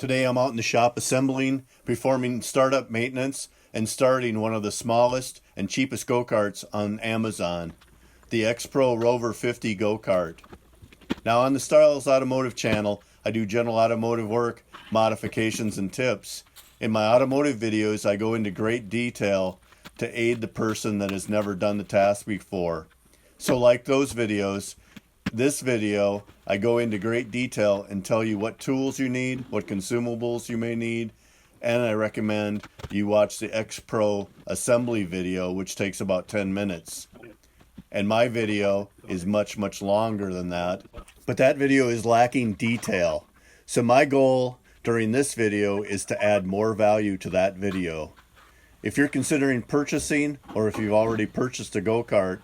Today I'm out in the shop assembling, performing startup maintenance, and starting one of the smallest and cheapest go-karts on Amazon, the X-Pro Rover 50 go-kart. Now on the Stiles Automotive channel, I do general automotive work, modifications, and tips. In my automotive videos, I go into great detail to aid the person that has never done the task before. So like those videos, this video, I go into great detail and tell you what tools you need, what consumables you may need, and I recommend you watch the X-Pro assembly video, which takes about 10 minutes. And my video is much longer than that, but that video is lacking detail. So my goal during this video is to add more value to that video. If you're considering purchasing, or if you've already purchased a go-kart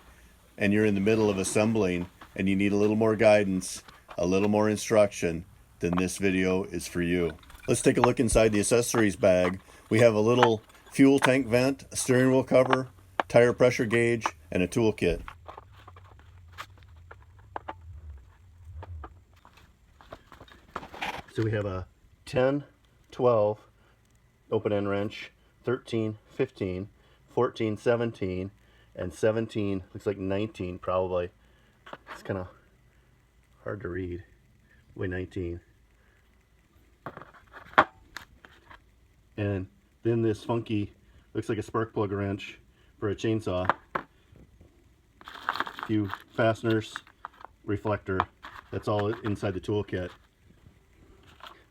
and you're in the middle of assembling and you need a little more guidance, a little more instruction, then this video is for you. Let's take a look inside the accessories bag. We have a little fuel tank vent, a steering wheel cover, tire pressure gauge, and a toolkit. So we have a 10, 12 open end wrench, 13, 15, 14, 17, and 17, looks like 19 probably. It's kind of hard to read. Way 19. And then this funky, looks like a spark plug wrench for a chainsaw. A few fasteners, reflector. That's all inside the toolkit.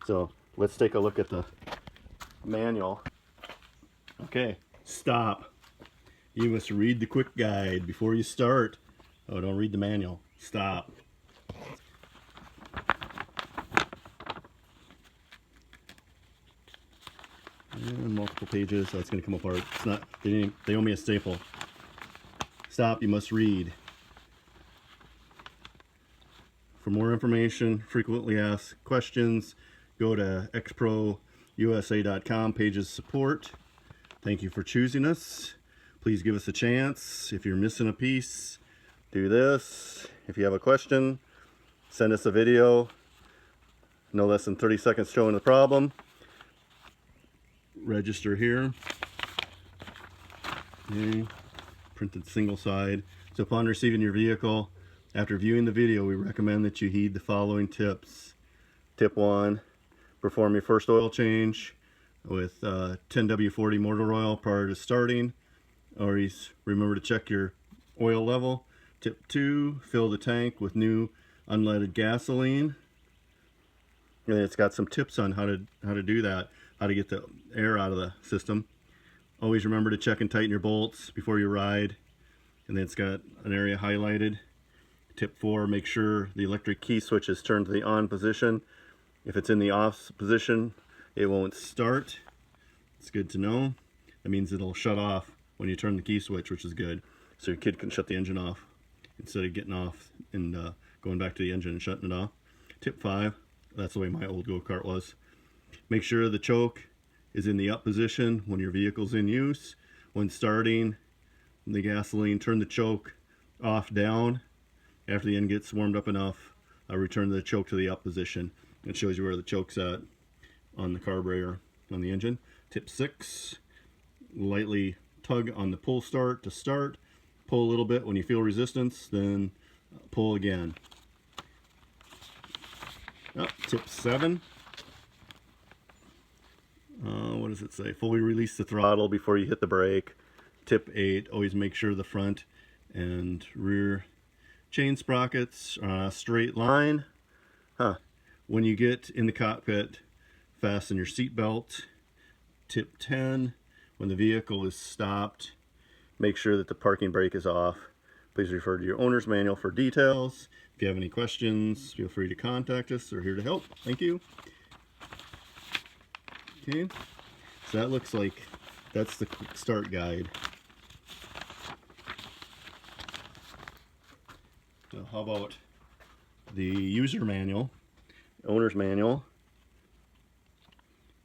So let's take a look at the manual. Okay, stop. You must read the quick guide before you start. Oh, don't read the manual. Stop. And multiple pages, so it's going to come apart. It's not. They owe me a staple. Stop. You must read. For more information, frequently asked questions, go to xprousa.com, pages support. Thank you for choosing us. Please give us a chance. If you're missing a piece, do this. If you have a question, send us a video. No less than 30 seconds showing the problem. Register here. Okay. Printed single side. So upon receiving your vehicle, after viewing the video, we recommend that you heed the following tips. Tip 1, perform your first oil change with 10W40 motor oil prior to starting. Always remember to check your oil level. Tip 2, fill the tank with new unleaded gasoline. And it's got some tips on how to do that, how to get the air out of the system. Always remember to check and tighten your bolts before you ride. And then it's got an area highlighted. Tip 4, make sure the electric key switch is turned to the on position. If it's in the off position, it won't start. It's good to know. That means it'll shut off when you turn the key switch, which is good. So your kid can shut the engine off instead of getting off and going back to the engine and shutting it off. Tip 5, that's the way my old go-kart was. Make sure the choke is in the up position when your vehicle's in use. When starting the gasoline, turn the choke off down. After the end gets warmed up enough, return the choke to the up position. It shows you where the choke's at on the carburetor on the engine. Tip 6, lightly tug on the pull start to start. Pull a little bit when you feel resistance, then pull again. Tip 7, what does it say? Fully release the throttle before you hit the brake. Tip 8, always make sure the front and rear chain sprockets are on a straight line. When you get in the cockpit, fasten your seat belt. Tip 10, when the vehicle is stopped, make sure that the parking brake is off. Please refer to your owner's manual for details. If you have any questions, feel free to contact us. We're here to help. Thank you. Okay, so that looks like that's the quick start guide. So how about the user manual, owner's manual?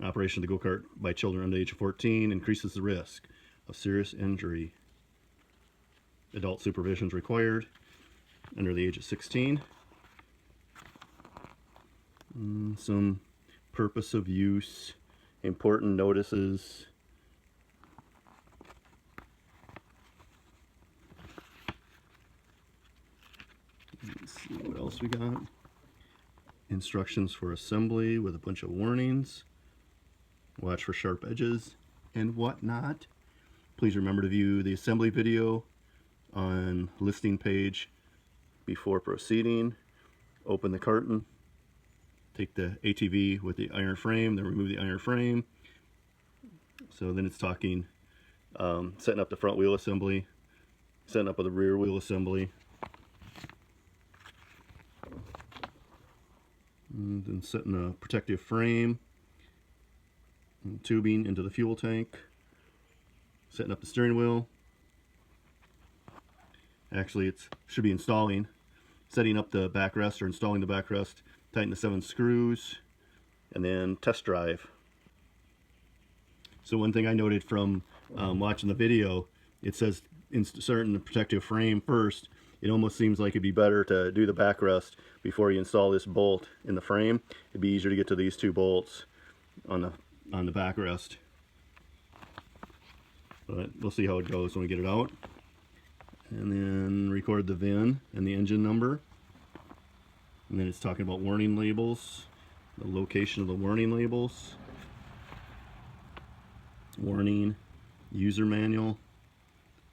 Operation of the go-kart by children under the age of 14 increases the risk of serious injury. Adult supervision is required under the age of 16. Some purpose of use, important notices. Let's see what else we got. Instructions for assembly with a bunch of warnings. Watch for sharp edges and whatnot. Please remember to view the assembly video on listing page before proceeding. Open the carton. Take the ATV with the iron frame, then remove the iron frame. So then it's talking, setting up the front wheel assembly, setting up the rear wheel assembly. And then setting a protective frame and tubing into the fuel tank. Setting up the steering wheel. Actually, it should be installing. Setting up the backrest or installing the backrest. Tighten the 7 screws. And then test drive. So one thing I noted from watching the video, it says inserting the protective frame first. It almost seems like it'd be better to do the backrest before you install this bolt in the frame. It'd be easier to get to these 2 bolts on the backrest. But we'll see how it goes when we get it out. And then record the VIN and the engine number. And then it's talking about warning labels, the location of the warning labels. Warning, user manual,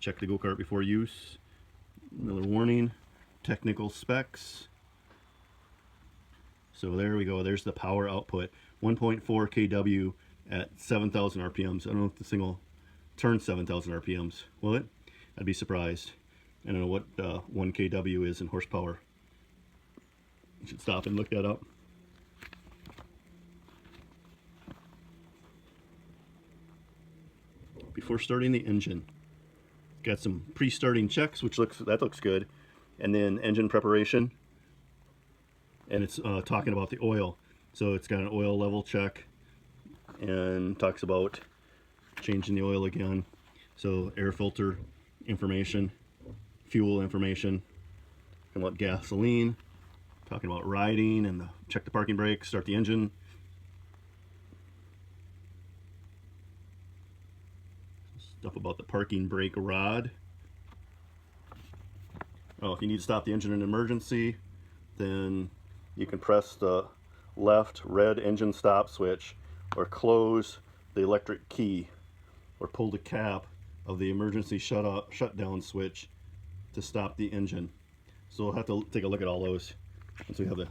check the Go-Kart before use. Another warning, technical specs. So there we go, there's the power output. 1.4 kW at 7,000 RPMs. I don't know if this thing will turn 7,000 RPMs. Will it? I'd be surprised. I don't know what 1 kW is in horsepower. I should stop and look that up. Before starting the engine, got some pre-starting checks, which looks good, and then engine preparation, and it's talking about the oil. So it's got an oil level check and talks about changing the oil again. So air filter information, fuel information, talking about gasoline, talking about riding and check the parking brake, start the engine. Stuff about the parking brake rod. Oh, if you need to stop the engine in an emergency, then you can press the left red engine stop switch or close the electric key or pull the cap of the emergency shutdown switch to stop the engine. So we'll have to take a look at all those once we have the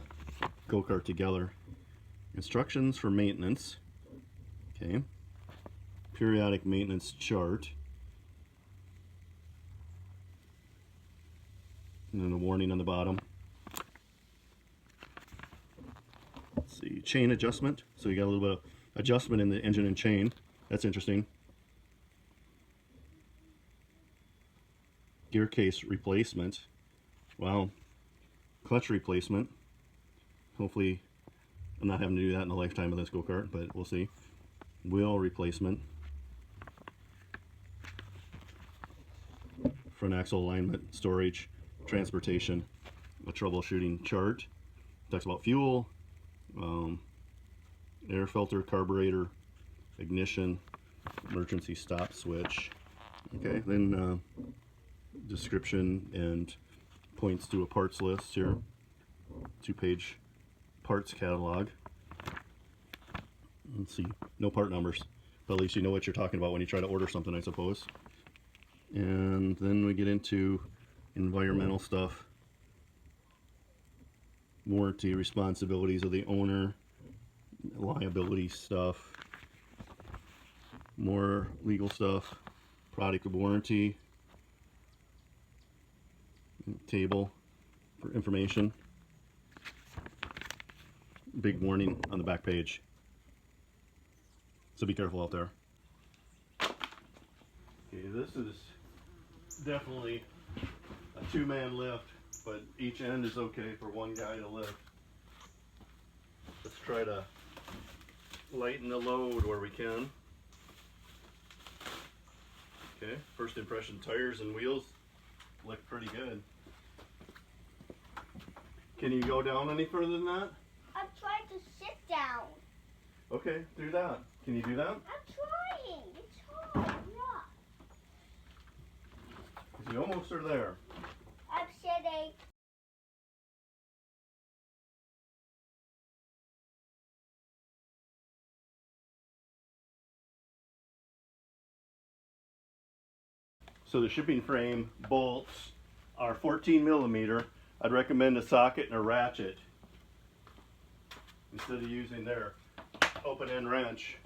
Go-Kart together. Instructions for maintenance. Okay. Periodic maintenance chart. And then a warning on the bottom. Let's see, chain adjustment. So you got a little bit of adjustment in the engine and chain. That's interesting. Gear case replacement. Wow. Clutch replacement. Hopefully I'm not having to do that in the lifetime of this Go-Kart, but we'll see. Wheel replacement. Front axle alignment, storage, transportation, a troubleshooting chart. Talks about fuel, air filter, carburetor, ignition, emergency stop switch. Okay, then description and points to a parts list here. 2-page parts catalog. Let's see, no part numbers, but at least you know what you're talking about when you try to order something, I suppose. And then we get into environmental stuff, warranty responsibilities of the owner, liability stuff, more legal stuff, product warranty, table for information, big warning on the back page. So be careful out there. Okay, this is definitely a 2-man lift, but each end is okay for one guy to lift. Let's try to lighten the load where we can. Okay, first impression, tires and wheels look pretty good. Can you go down any further than that? I'm trying to sit down. Okay, do that. Can you do that? I'm trying. It's hard. Yeah. You almost are there. I'm sitting. So the shipping frame bolts are 14 millimeter. I'd recommend a socket and a ratchet instead of using their open end wrench.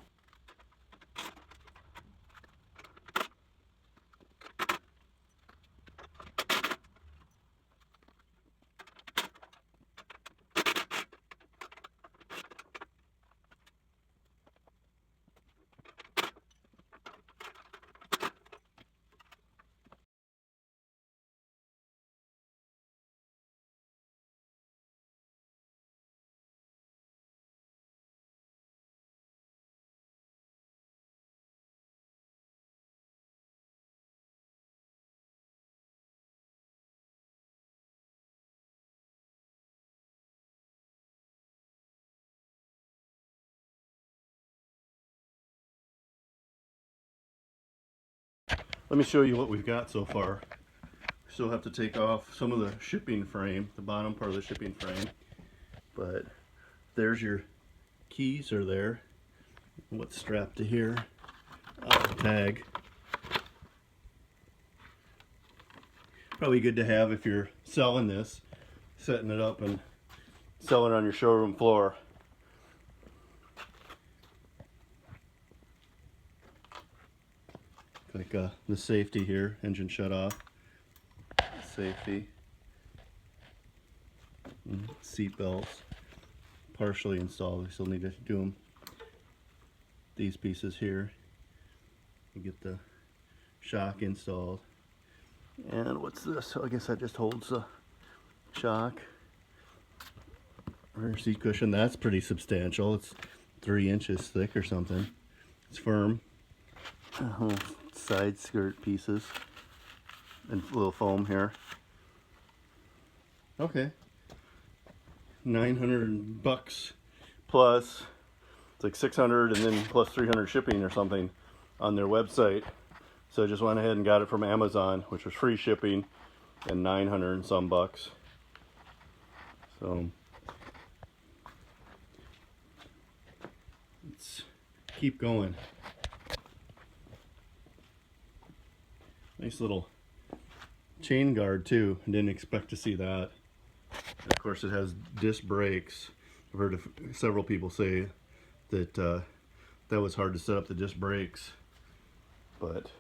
Let me show you what we've got so far. Still have to take off some of the shipping frame, the bottom part of the shipping frame, but there's your keys are there. What's strapped to here? Tag. Probably good to have if you're selling this, setting it up and selling it on your showroom floor. Like the safety here, engine shut off, safety, seat belts, partially installed. We still need to do them. These pieces here, you get the shock installed. And what's this? So I guess that just holds the shock. Rear seat cushion, that's pretty substantial. It's 3 inches thick or something. It's firm. Side skirt pieces and a little foam here. Okay, $900 plus. It's like 600 and then plus 300 shipping or something on their website. So I just went ahead and got it from Amazon, which was free shipping and 900 and some bucks. So let's keep going. Nice little chain guard too. I didn't expect to see that. And of course it has disc brakes. I've heard several people say that that was hard to set up, the disc brakes, but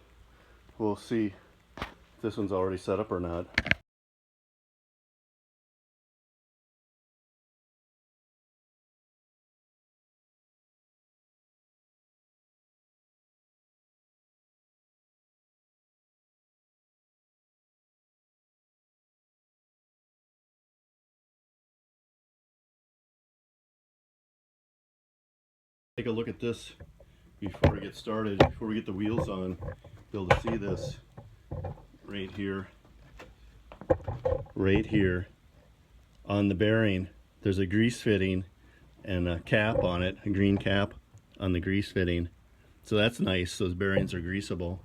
we'll see if this one's already set up or not. Take a look at this before we get started, before we get the wheels on. Be able to see this right here on the bearing. There's a grease fitting and a cap on it, a green cap on the grease fitting. So that's nice, those bearings are greasable.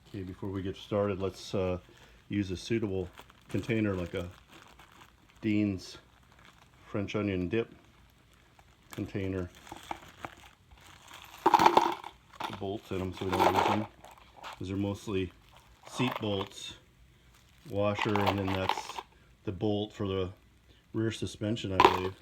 Okay, before we get started, let's use a suitable container like a Dean's French onion dip container. The bolts in them so we don't lose them. These are mostly seat bolts, washer, and then that's the bolt for the rear suspension, I believe.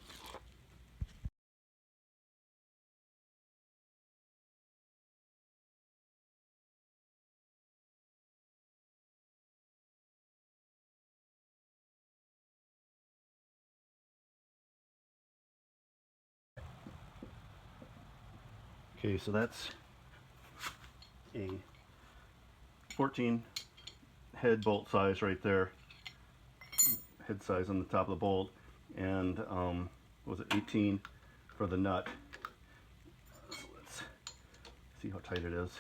Okay, so that's a 14 head bolt size right there. Head size on the top of the bolt, and what was it, 18 for the nut. So let's see how tight it is.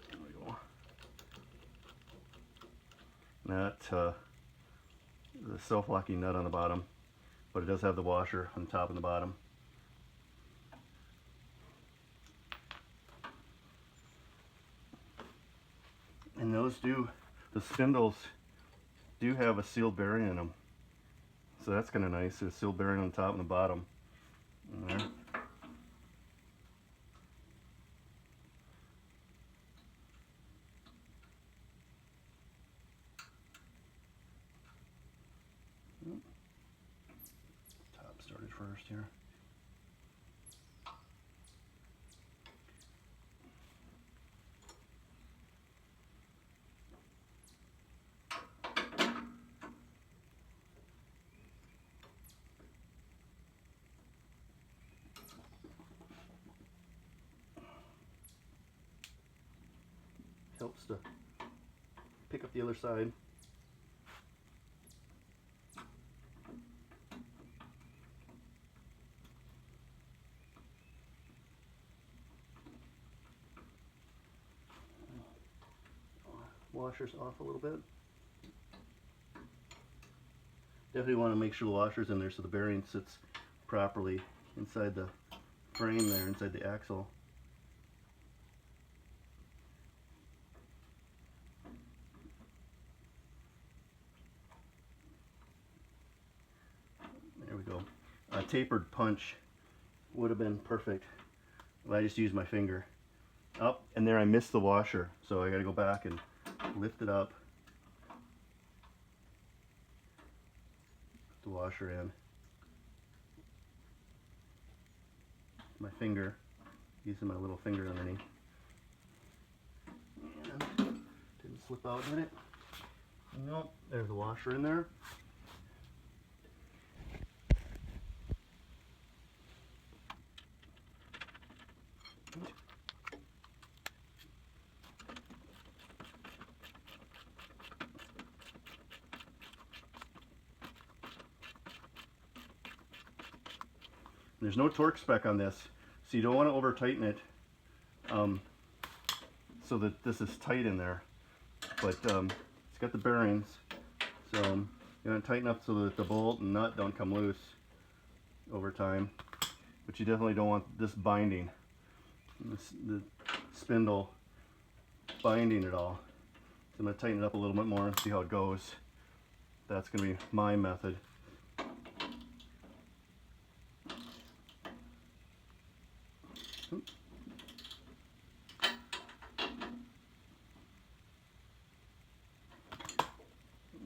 There we go. That the self-locking nut on the bottom, but it does have the washer on the top and the bottom. And the spindles do have a sealed bearing in them. So that's kind of nice. There's a sealed bearing on the top and the bottom. In there. Top started first here. Helps to pick up the other side. Washer's off a little bit. Definitely want to make sure the washer's in there so the bearing sits properly inside the frame there, inside the axle. There we go. A tapered punch would have been perfect if I just used my finger. Up, and there I missed the washer, so I got to go back and lift it up, put the washer in, my finger, using my little finger underneath, and didn't slip out, did it? Nope, there's the washer in there. There's no torque spec on this, so you don't want to over tighten it so that this is tight in there. But it's got the bearings, so you want to tighten up so that the bolt and nut don't come loose over time. But you definitely don't want this binding, the spindle binding it all. So I'm going to tighten it up a little bit more and see how it goes. That's going to be my method.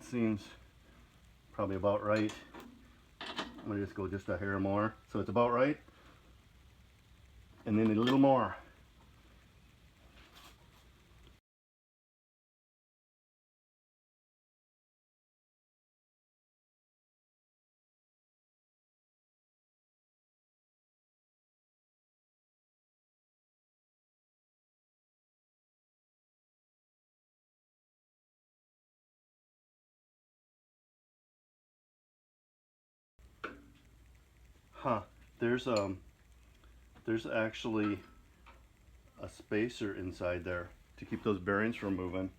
Seems probably about right. I'm gonna just go just a hair more, so it's about right, and then a little more. Huh, there's actually a spacer inside there to keep those bearings from moving.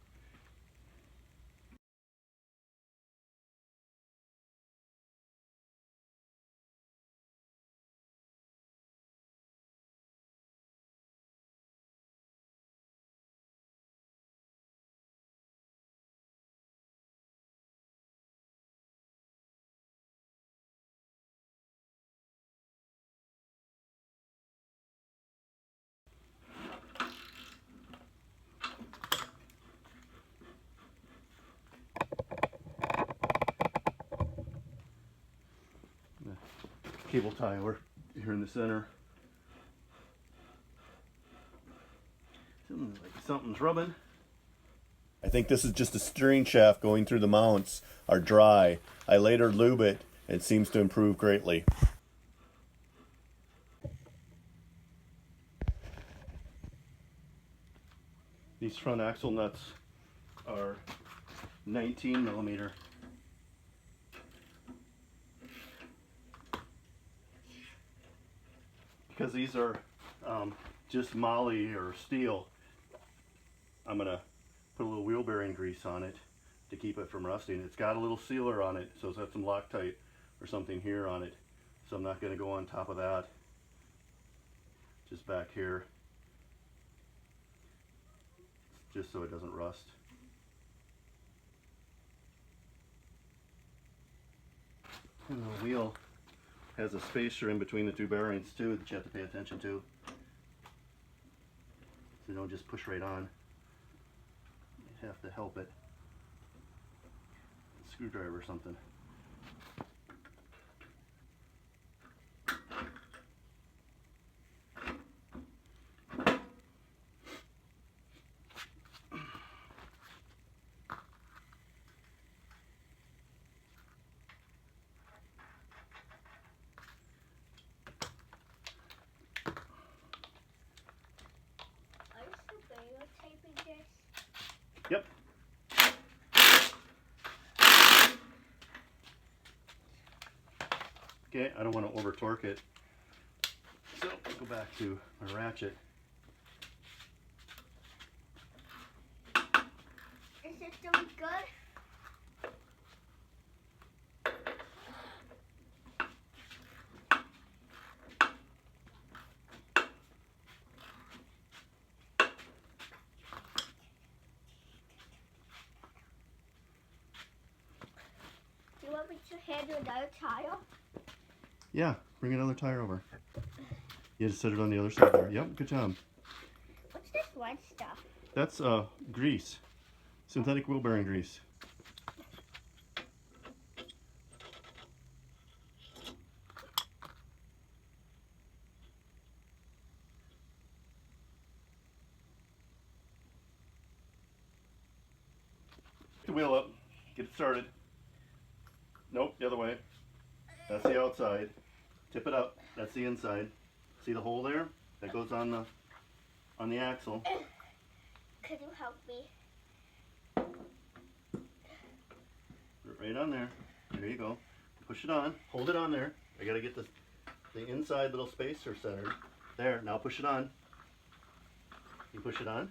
Cable tie over here in the center. Seems like something's rubbing. I think this is just a steering shaft going through the mounts are dry. I later lube it and it seems to improve greatly. These front axle nuts are 19 millimeter. Because these are just moly or steel, I'm gonna put a little wheel bearing grease on it to keep it from rusting. It's got a little sealer on it, so it's got some Loctite or something here on it. So I'm not going to go on top of that. Just back here, just so it doesn't rust. And the wheel has a spacer in between the two bearings too that you have to pay attention to. So you don't just push right on. You have to help it. A screwdriver or something. Yep. Okay, I don't want to over torque it. So I'll go back to my ratchet. Is it doing good? Do you want me to handle another tile? Yeah, bring another tire over. You just set it on the other side there. Yep, good job. What's this white stuff? That's grease. Synthetic wheel bearing grease. Pick the wheel up. Get it started. Nope, the other way. That's the outside. Tip it up. That's the inside. See the hole there? That goes on the axle. Could you help me? Right on there. There you go. Push it on. Hold it on there. I gotta get the inside little spacer centered. There. Now push it on. You push it on.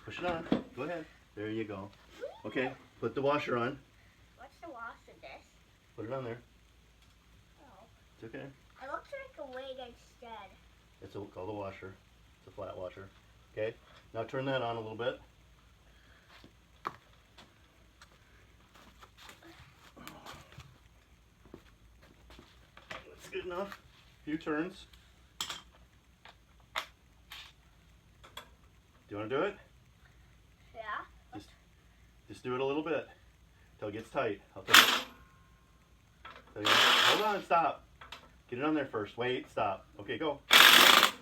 Push it on. Go ahead. There you go. Okay. Put the washer on. What's the loss of this? Put it on there. Oh. It's okay. It looks like a wig instead. It's called a washer. It's a flat washer. Okay. Now turn that on a little bit. That's good enough. A few turns. Do you want to do it? Yeah. Just do it a little bit until it gets tight. I'll tell you. Hold on, stop. Get it on there first. Wait, stop. Okay, go.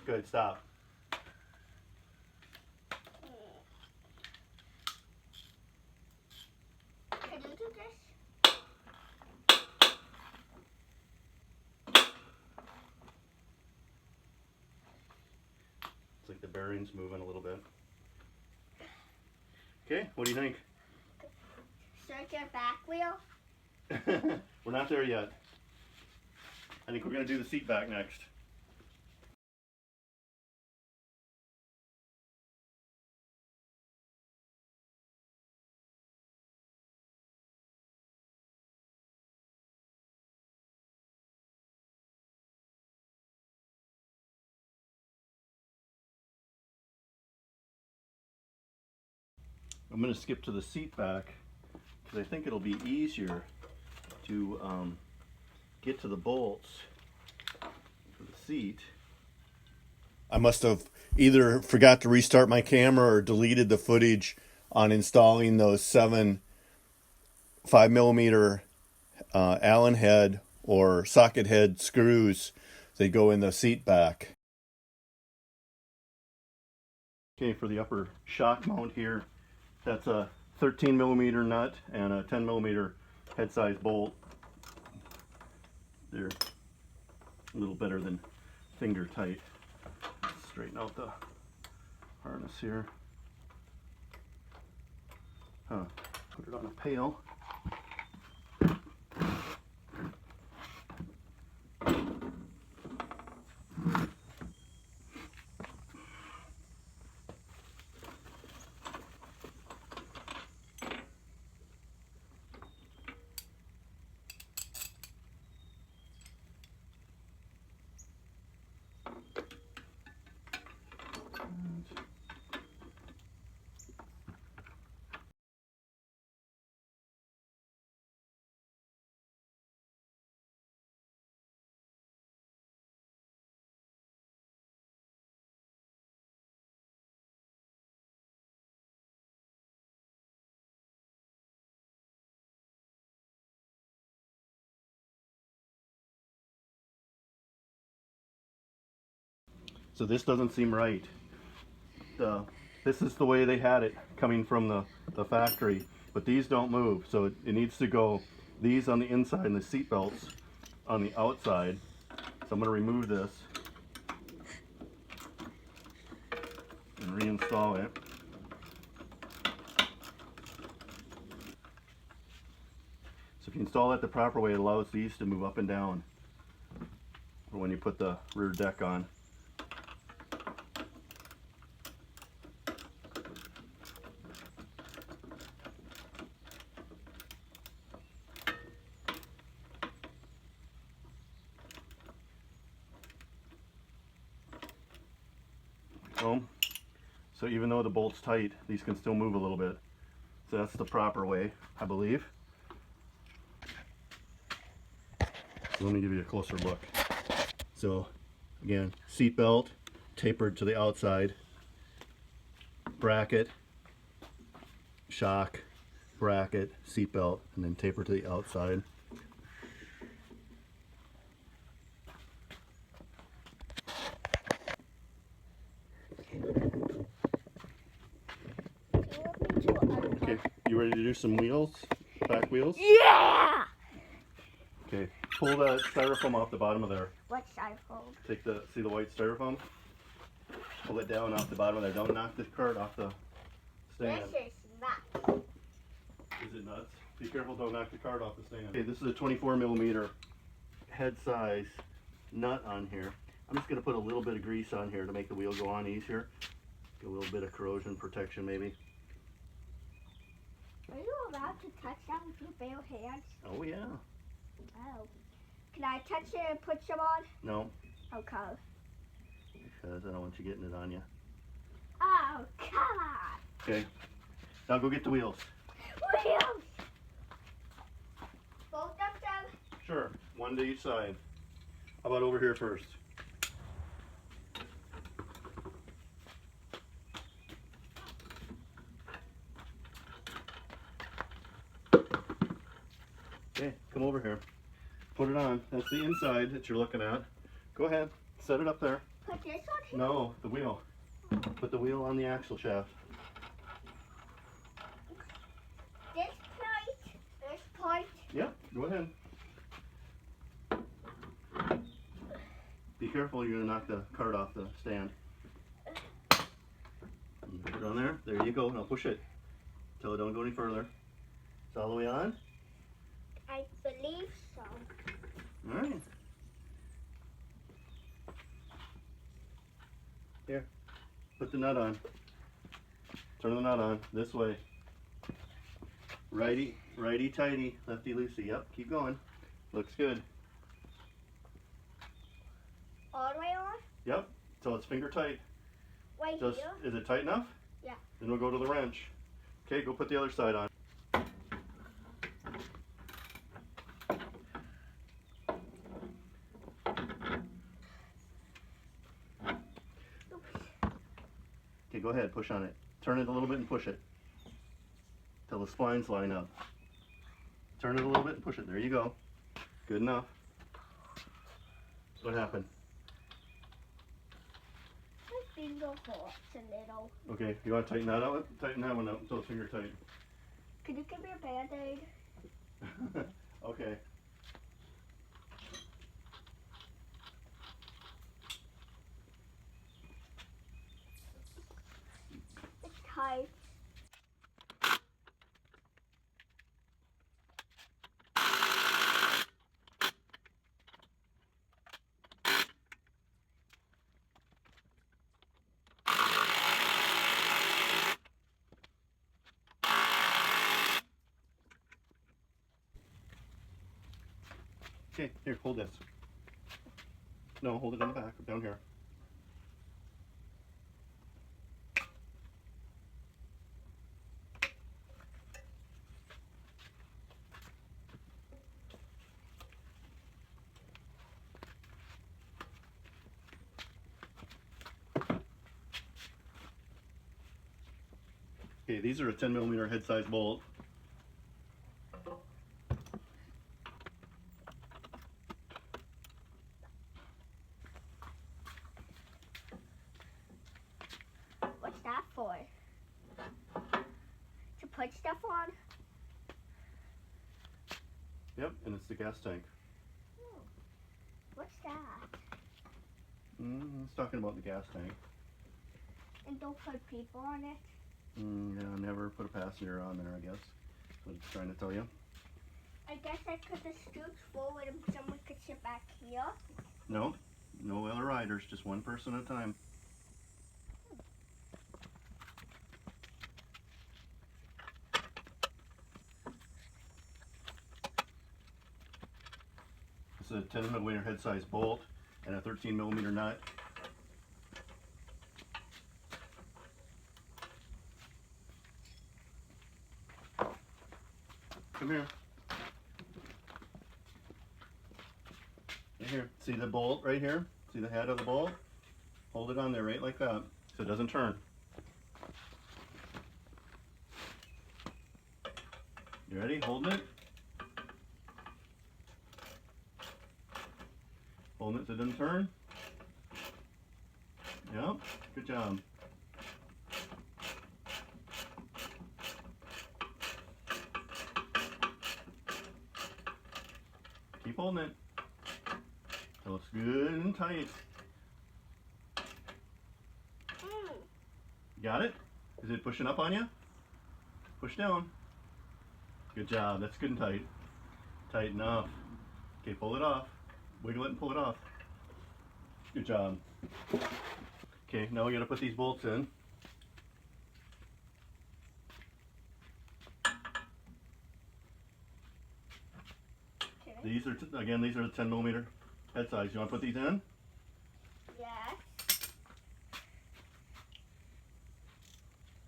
Good, stop. Can you do this? It's like the bearing's moving a little bit. Okay, what do you think? Start your back wheel. We're not there yet. I think we're going to do the seat back next. I'm going to skip to the seat back because I think it'll be easier to get to the bolts for the seat. I must have either forgot to restart my camera or deleted the footage on installing those 7 5mm Allen head or socket head screws that go in the seat back. Okay, for the upper shock mount here, that's a 13mm nut and a 10mm head size bolt. They're a little better than finger tight. Straighten out the harness here. Put it on a pail. So this doesn't seem right. This is the way they had it coming from the factory, but these don't move, so it needs to go these on the inside and the seat belts on the outside. So I'm going to remove this and reinstall it. So if you install it the proper way, it allows these to move up and down for when you put the rear deck on. Boom. So even though the bolt's tight, these can still move a little bit. So that's the proper way, I believe. So let me give you a closer look. So again, seat belt tapered to the outside, bracket, shock, bracket, seat belt, and then taper to the outside. Okay, you ready to do some wheels? Back wheels? Yeah! Okay, pull the styrofoam off the bottom of there. What styrofoam? Take see the white styrofoam? Pull it down off the bottom of there. Don't knock the cart off the stand. This is nuts. Is it nuts? Be careful, don't knock the cart off the stand. Okay, this is a 24 millimeter head size nut on here. I'm just going to put a little bit of grease on here to make the wheel go on easier. Get a little bit of corrosion protection maybe. Are you allowed to touch that with your bare hands? Oh yeah. Oh. Can I touch it and put some on? No, Okay. because I don't want you getting it on you. Oh, come on. Okay, now go get the wheels. Wheels! Both of them? Sure, one to each side. How about over here first? Okay, come over here. Put it on. That's the inside that you're looking at. Go ahead, set it up there. Put this on here? No, the wheel. Put the wheel on the axle shaft. This point? This point? Yep, go ahead. Be careful, you're going to knock the cart off the stand. Put it on there. There you go. Now push it until it don't go any further. It's all the way on? I believe so. All right. Here, put the nut on. Turn the nut on this way. Righty, righty tighty, lefty loosey. Yep, keep going. Looks good. All the way on? Yep, so it's finger tight. Right Just, here? is it tight enough? Yeah. Then we'll go to the wrench. Okay, go put the other side on. Okay, go ahead, push on it. Turn it a little bit and push it till the splines line up. Turn it a little bit and push it. There you go. Good enough. What happened? My finger hurts a little. Okay, you want to tighten that up? Tighten that one up until it's finger tight. Could you give me a Band-Aid? Okay. It's tight. Okay, here, hold this. No, hold it in the back, down here. Okay, these are a 10 millimeter head size bolt. Teflon? Yep, and it's the gas tank. Oh. What's that? It's talking about the gas tank. And don't put people on it? Yeah, never put a passenger on there, I guess. That's what it's trying to tell you. I guess I could have scooted forward and someone could sit back here. No, no other riders, just one person at a time. This is a 10 millimeter head size bolt and a 13 millimeter nut. Come here. Right here. See the bolt right here? See the head of the bolt? Hold it on there right like that so it doesn't turn. You ready? Holding it? Holding it so it doesn't turn? Yep. Good job. Keep holding it till it's good and tight. Got it? Is it pushing up on you? Push down. Good job. That's good and tight. Tight enough. Okay, pull it off. Wiggle it and pull it off. Good job. Okay, now we got to put these bolts in. Okay. These are, again, these are the 10 millimeter head size. You want to put these in? Yes.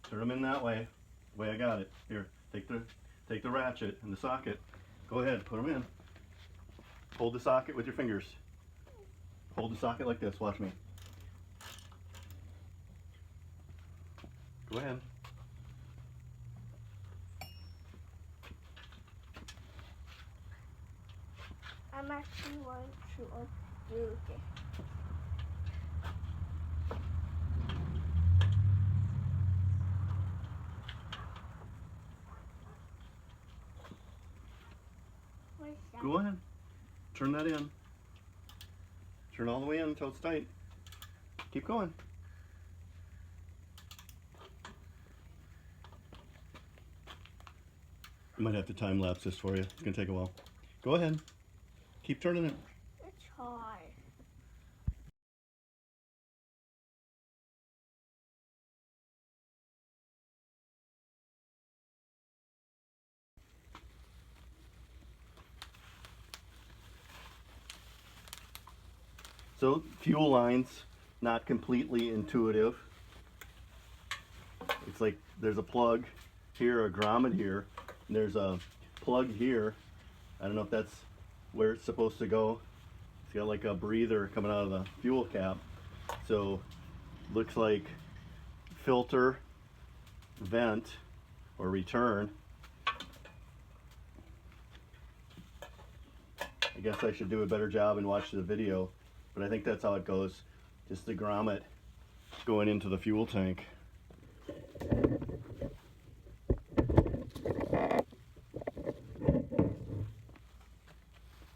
Turn them in that way. The way I got it. Here, take the ratchet and the socket. Go ahead, put them in. Hold the socket with your fingers. Hold the socket like this. Watch me. Go ahead. I'm actually going to do this. What is that? Go ahead. Turn that in. Turn all the way in until it's tight. Keep going. I might have to time lapse this for you. It's gonna take a while. Go ahead. Keep turning it. It's hard. So fuel lines, not completely intuitive. It's like there's a plug here, a grommet here, and there's a plug here. I don't know if that's where it's supposed to go. It's got like a breather coming out of the fuel cap. So looks like filter, vent, or return. I guess I should do a better job and watch the video, but I think that's how it goes. Just the grommet going into the fuel tank.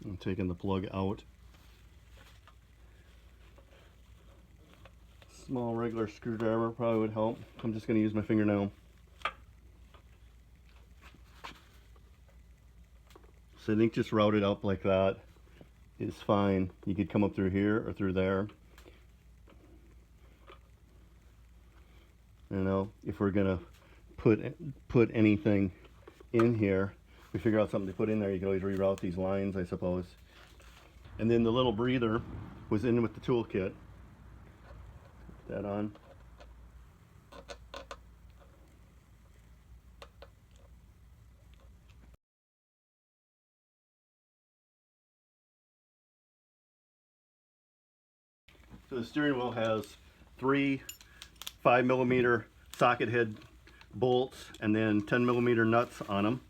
I'm taking the plug out. Small regular screwdriver probably would help. I'm just going to use my fingernail. So I think just route it up like that is fine. You could come up through here or through there. You know, if we're gonna put anything in here, we figure out something to put in there, you can always reroute these lines, I suppose. And then the little breather was in with the toolkit. Put that on. So the steering wheel has 3 5mm socket head bolts and then 10mm nuts on them.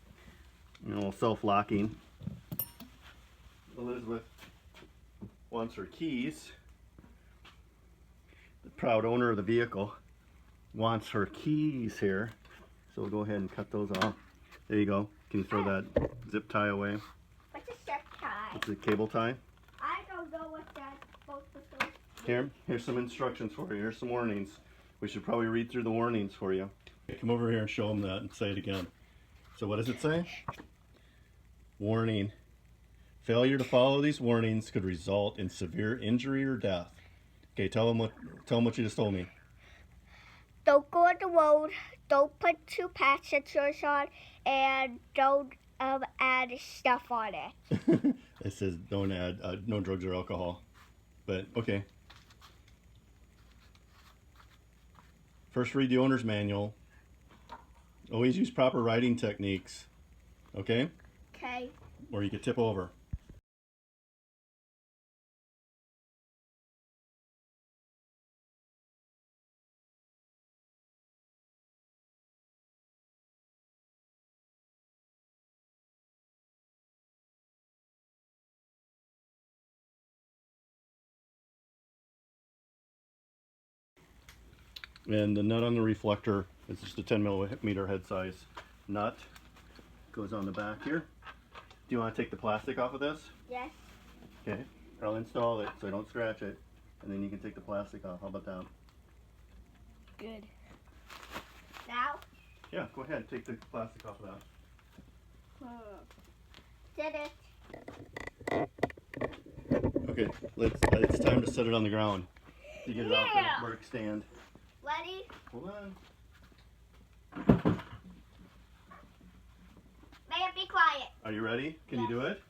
You know, self-locking. Elizabeth wants her keys. The proud owner of the vehicle wants her keys here. So we'll go ahead and cut those off. There you go. Can you throw that zip tie away? What's a zip tie? It's a cable tie. I don't know what that's supposed to do. Here's some instructions for you. Here's some warnings. We should probably read through the warnings for you. Okay, come over here and show them that and say it again. So what does it say? Warning. Failure to follow these warnings could result in severe injury or death. Okay, tell them what you just told me. Don't go on the road. Don't put two passengers on, and don't add stuff on it. It says don't add no drugs or alcohol. But okay. First, read the owner's manual. Always use proper riding techniques. Okay? Okay. Or you could tip over. And the nut on the reflector is just a 10 millimeter head size nut. Goes on the back here. Do you want to take the plastic off of this? Yes. Okay. I'll install it so I don't scratch it. And then you can take the plastic off. How about that? Good. Now? Yeah, go ahead. Take the plastic off of that. Did it. Okay, it's time to set it on the ground. You get it off Yeah. the work stand. Ready? Hold on. May it be quiet. Are you ready? Can you do it?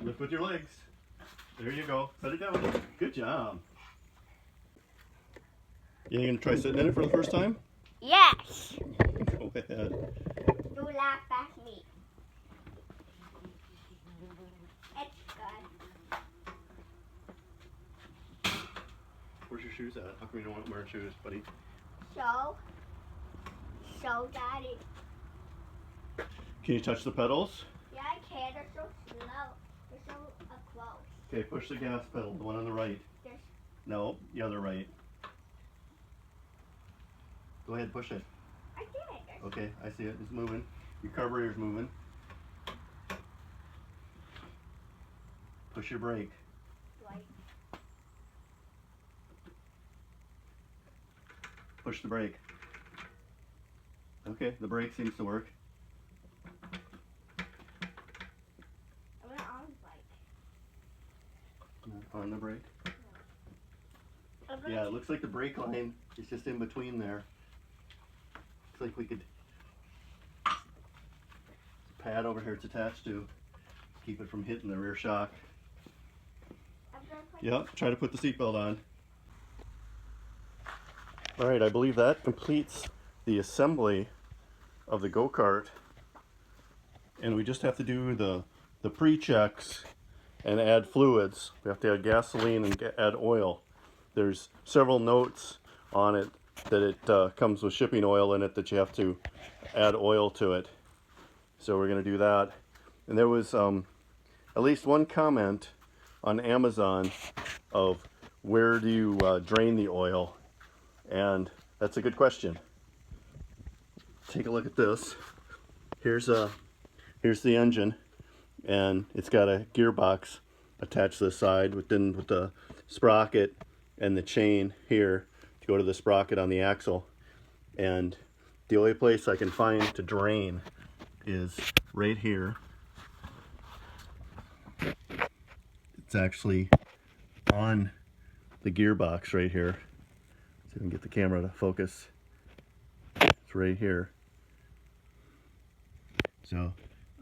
Lift with your legs. There you go. Set it down. Good job. You gonna try sitting in it for the first time? Yes. Go ahead. You laugh at me. It's good. Where's your shoes at? How come you don't want to wear shoes, buddy? So, Daddy. Can you touch the pedals? Yeah, I can. They're so slow. They're so close. Okay, push the gas pedal, the one on the right. There's... No, the other right. Go ahead, push it. I did it. Okay, I see it. It's moving. Your carburetor's moving. Push your brake. Right. Push the brake. Okay, the brake seems to work. I'm gonna on the bike. On the brake. I'm gonna Yeah, it looks like the brake line is just in between there. Looks like we could pad over here it's attached to keep it from hitting the rear shock. I'm gonna put Yep, try to put the seatbelt on. Alright, I believe that completes the assembly of the Go-Kart. And we just have to do the pre-checks and add fluids. We have to add gasoline and add oil. There's several notes on it that it comes with shipping oil in it that you have to add oil to it. So we're going to do that. And there was at least one comment on Amazon of where do you drain the oil, and that's a good question. Take a look at this. Here's the engine, and it's got a gearbox attached to the side with the sprocket and the chain here to go to the sprocket on the axle. And the only place I can find to drain is right here. It's actually on the gearbox right here. See if I can get the camera to focus. It's right here. So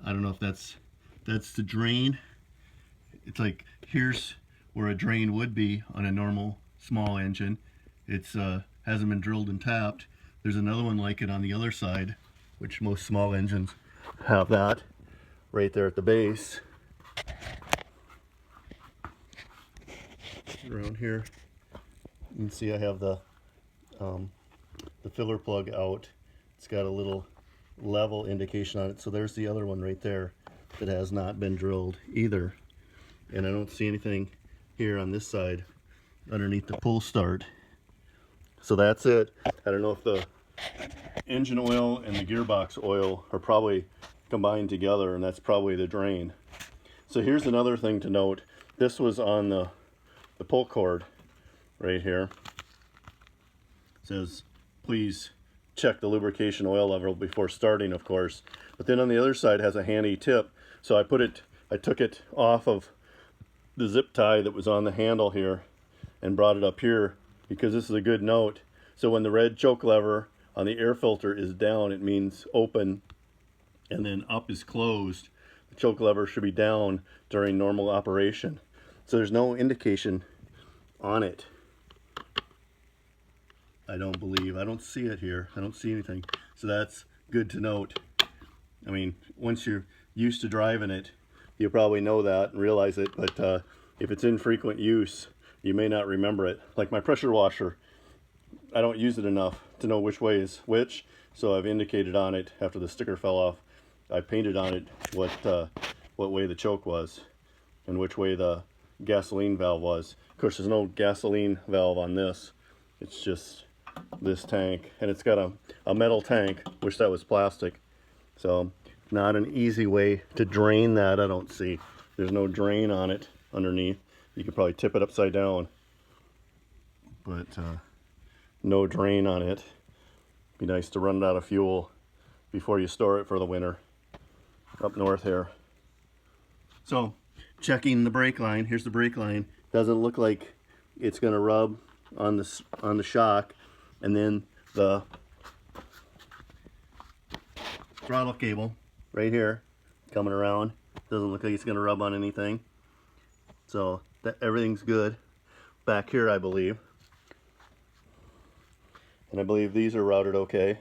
I don't know if that's the drain. It's like here's where a drain would be on a normal small engine. It's hasn't been drilled and tapped. There's another one like it on the other side, which most small engines have that right there at the base. Around here, you can see I have the filler plug out. It's got a little level indication on it. So there's the other one right there that has not been drilled either. And I don't see anything here on this side underneath the pull start. So that's it. I don't know if the engine oil and the gearbox oil are probably combined together, and that's probably the drain. So here's another thing to note. This was on the pull cord right here. It says, please check the lubrication oil level before starting, of course. But then on the other side has a handy tip. So I took it off of the zip tie that was on the handle here and brought it up here because this is a good note. So when the red choke lever on the air filter is down, it means open, and then up is closed. The choke lever should be down during normal operation. So there's no indication on it. I don't believe. I don't see it here. I don't see anything. So that's good to note. I mean, once you're used to driving it, you probably know that and realize it, but if it's in frequent use, you may not remember it. Like my pressure washer, I don't use it enough to know which way is which, so I've indicated on it after the sticker fell off. I painted on it what way the choke was and which way the gasoline valve was. Of course, there's no gasoline valve on this. It's just this tank, and it's got a metal tank. Wish that was plastic. So not an easy way to drain that, I don't see. There's no drain on it underneath. You could probably tip it upside down, but no drain on it. Be nice to run it out of fuel before you store it for the winter up north here. So checking the brake line. Here's the brake line. Doesn't look like it's going to rub on the shock, and then the throttle cable right here coming around doesn't look like it's going to rub on anything. So that everything's good back here, I believe, and I believe these are routed okay.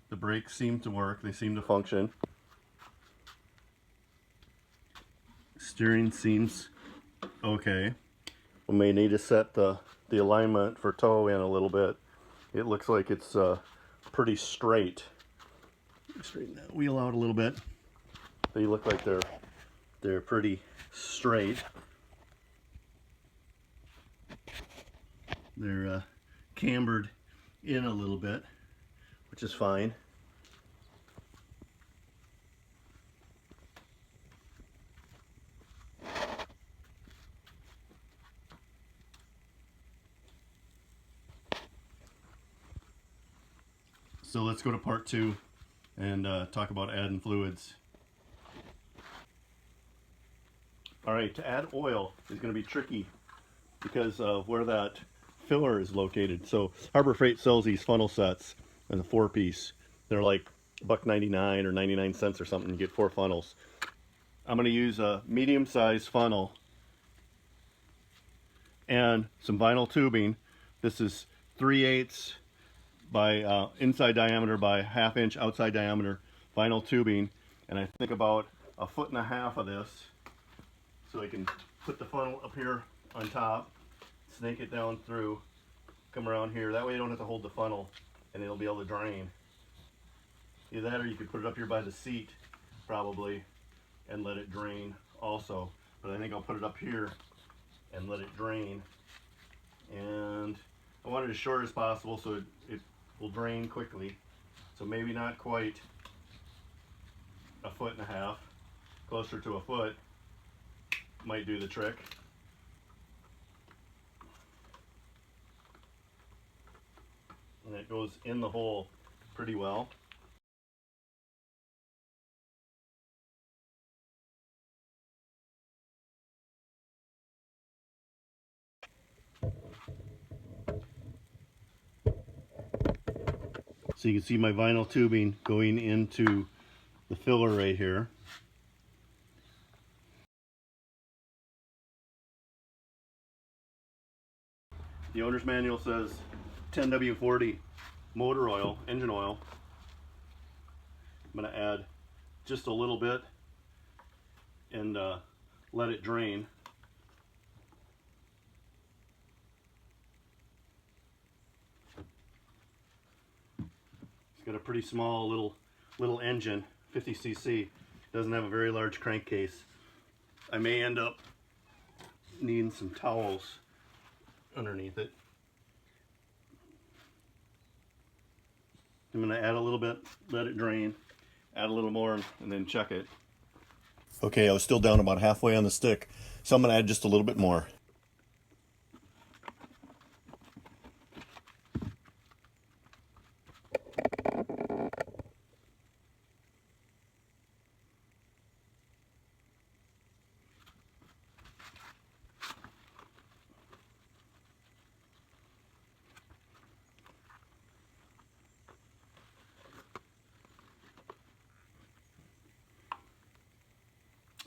The brakes seem to work. They seem to function. Steering seems okay. We may need to set the alignment for toe in a little bit. It looks like it's pretty straight. Straighten that wheel out a little bit. They look like they're pretty straight. They're cambered in a little bit, which is fine. So let's go to part 2 and talk about adding fluids. Alright, to add oil is going to be tricky because of where that filler is located. So Harbor Freight sells these funnel sets in a 4-piece. They're like $1.99 or 99 cents or something. You get 4 funnels. I'm going to use a medium-sized funnel and some vinyl tubing. This is 3/8 by inside diameter by 1/2 inch outside diameter vinyl tubing, and I think about 1.5 feet of this, so I can put the funnel up here on top, snake it down through, come around here. That way you don't have to hold the funnel and it'll be able to drain. Either that, or you could put it up here by the seat probably and let it drain also, but I think I'll put it up here and let it drain. And I want it as short as possible so it will drain quickly. So maybe not quite 1.5 feet, closer to 1 foot might do the trick. And it goes in the hole pretty well. So you can see my vinyl tubing going into the filler right here. The owner's manual says 10W40 motor oil, engine oil. I'm going to add just a little bit and let it drain. Got a pretty small little engine, 50cc. Doesn't have a very large crankcase. I may end up needing some towels underneath it. I'm going to add a little bit, let it drain, add a little more, and then check it. Okay, I was still down about halfway on the stick, so I'm going to add just a little bit more.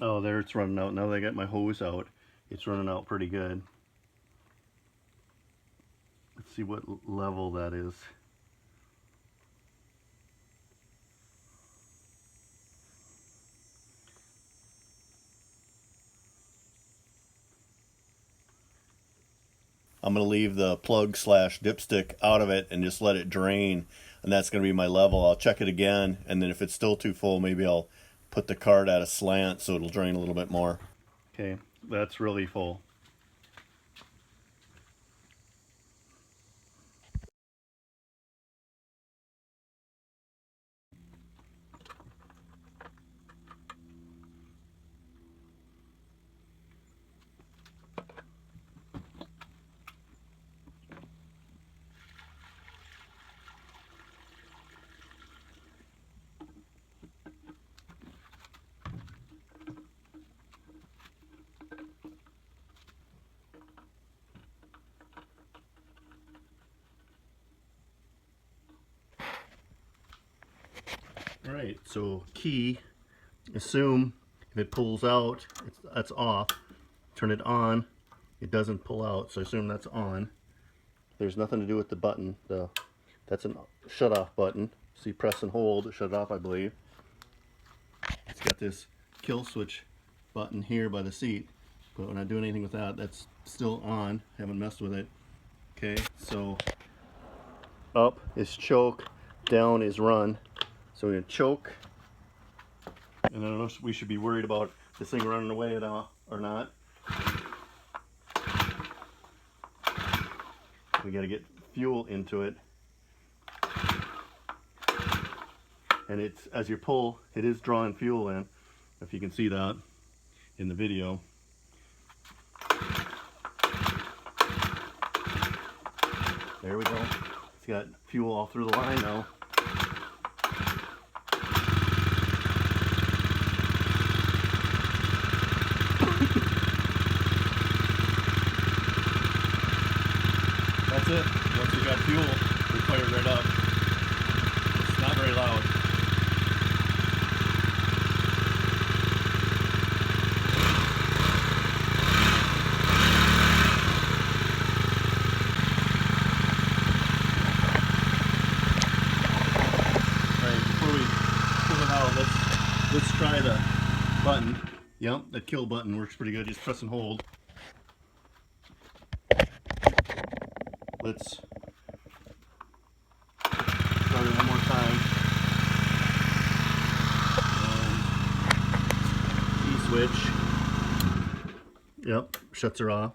Oh, there it's running out. Now that I got my hose out, it's running out pretty good. Let's see what level that is. I'm going to leave the plug slash dipstick out of it and just let it drain, and that's going to be my level. I'll check it again, and then if it's still too full, maybe I'll put the cart at a slant so it'll drain a little bit more. Okay, that's really full. Alright, so key, assume if it pulls out, that's off. Turn it on, it doesn't pull out, so assume that's on. There's nothing to do with the button. That's a shut-off button. So you press and hold to shut it off, I believe. It's got this kill switch button here by the seat, but when I do anything with that, that's still on. Haven't messed with it. Okay, so up is choke, down is run. So we're going to choke, and I don't know if we should be worried about this thing running away at all or not. We got to get fuel into it. And it's, as you pull, it is drawing fuel in, if you can see that in the video. There we go. It's got fuel all through the line now. That's it. Once we got fuel, we fire it right up. It's not very loud. Alright, before we pull it out, let's try the button. Yep, that kill button works pretty good. Just press and hold. Let's start it one more time. And E-switch. Yep, shuts her off.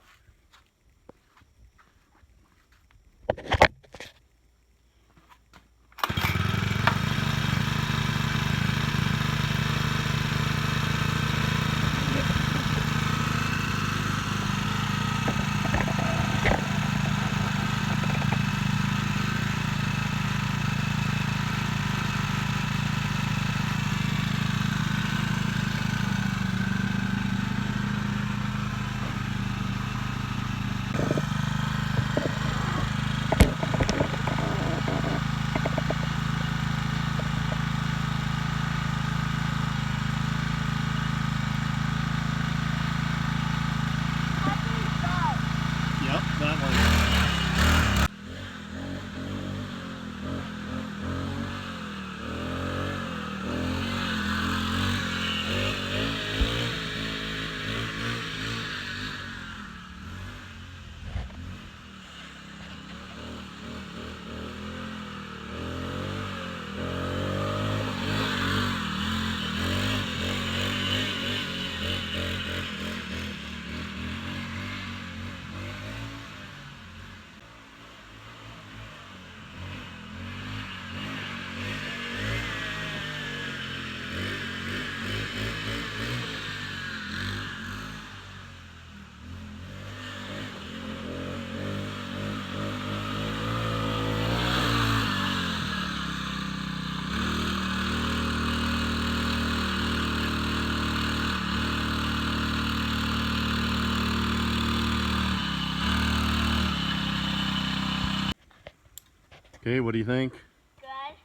Okay, what do you think? Good.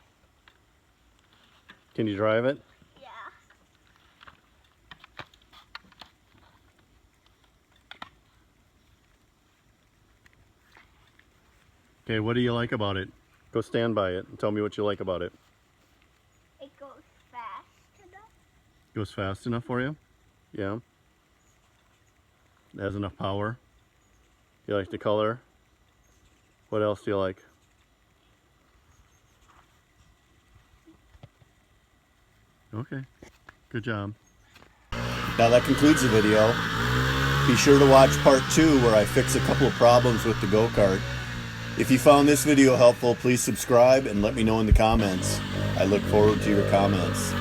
Can you drive it? Yeah. Okay, what do you like about it? Go stand by it and tell me what you like about it. It goes fast enough. Goes fast enough for you? Yeah. It has enough power. You like the color? What else do you like? Okay, good job. Now that concludes the video. Be sure to watch part 2 where I fix a couple of problems with the Go-Kart. If you found this video helpful, please subscribe and let me know in the comments. I look forward to your comments.